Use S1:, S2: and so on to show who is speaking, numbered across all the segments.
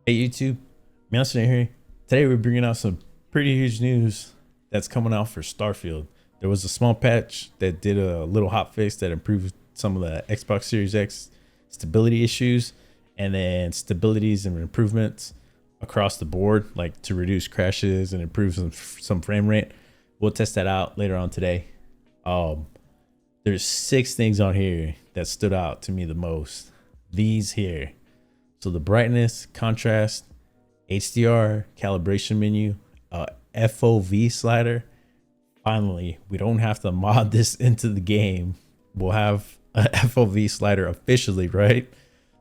S1: Hey YouTube, Master here. Today we're bringing out some pretty huge news that's coming out for Starfield. There was a small patch that did a little hotfix that improved some of the Xbox Series X stability issues, and then stabilities and improvements across the board, like to reduce crashes and improve some frame rate. We'll test that out later on today. There's 6 things on here that stood out to me the most. These here. So the brightness, contrast, HDR Calibration Menu, FOV Slider. Finally, we don't have to mod this into the game. We'll have a FOV slider officially, right?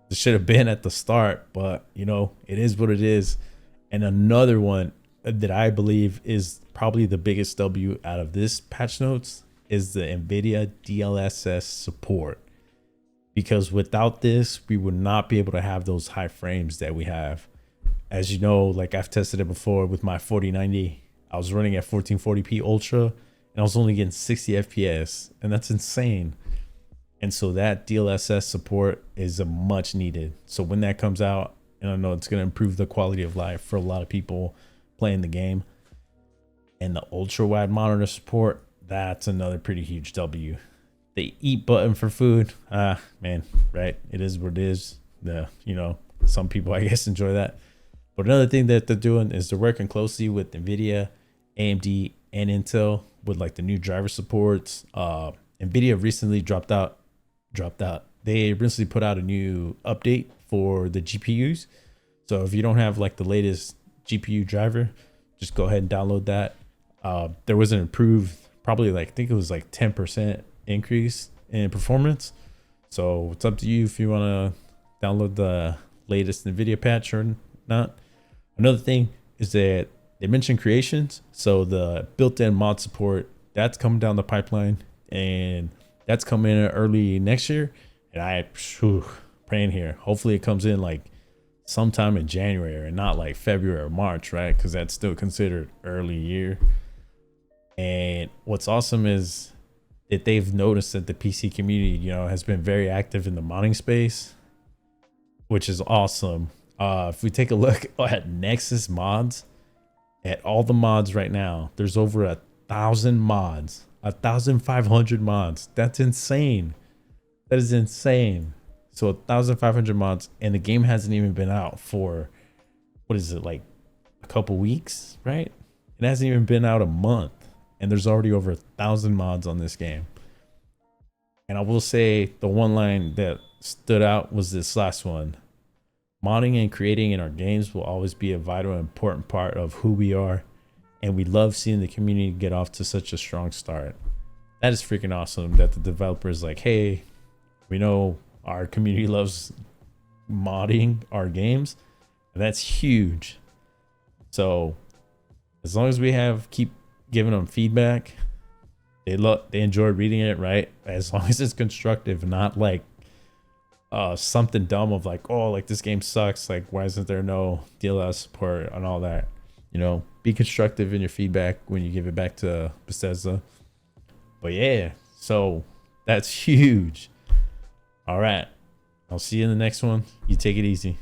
S1: This should have been at the start, but you know, it is what it is. And another one that I believe is probably the biggest W out of this patch notes is the Nvidia DLSS support. Because without this, we would not be able to have those high frames that we have. As you know, like I've tested it before with my 4090, I was running at 1440p ultra and I was only getting 60 FPS, and that's insane. And so that DLSS support is a much needed. So when that comes out, and I know it's going to improve the quality of life for a lot of people playing the game. And the ultra wide monitor support, that's another pretty huge W. The eat button for food, man, right? It is what it is. Some people I guess enjoy that. But another thing that they're doing is they're working closely with Nvidia, AMD, and Intel with like the new driver supports. Nvidia recently dropped out. They recently put out a new update for the GPUs. So if you don't have like the latest GPU driver, just go ahead and download that. There was an improved, probably like I think it was like 10% increase in performance. So it's up to you if you want to download the latest Nvidia patch or not. Another thing is that they mentioned creations, so the built-in mod support that's coming down the pipeline, and that's coming in early next year. And I praying here, hopefully it comes in like sometime in January and not like February or March, right? Because that's still considered early year. And what's awesome is that they've noticed that the PC community, has been very active in the modding space, which is awesome. If we take a look at Nexus mods, at all the mods right now, there's over 1,000 mods, 1,500 mods. That's insane. That is insane. So 1,500 mods, and the game hasn't even been out for, what is it, like a couple weeks, right? It hasn't even been out a month. And there's already over 1,000 mods on this game. And I will say the one line that stood out was this last one. Modding and creating in our games will always be a vital and important part of who we are. And we love seeing the community get off to such a strong start. That is freaking awesome that the developers like, hey, we know our community loves modding our games. And that's huge. So as long as we keep giving them feedback, they enjoy reading it, right? As long as it's constructive, not like something dumb of like, oh, like this game sucks, like why isn't there no DLSS support and all that. Be constructive in your feedback when you give it back to Bethesda. But yeah, so that's huge. All right, I'll see you in the next one. You take it easy.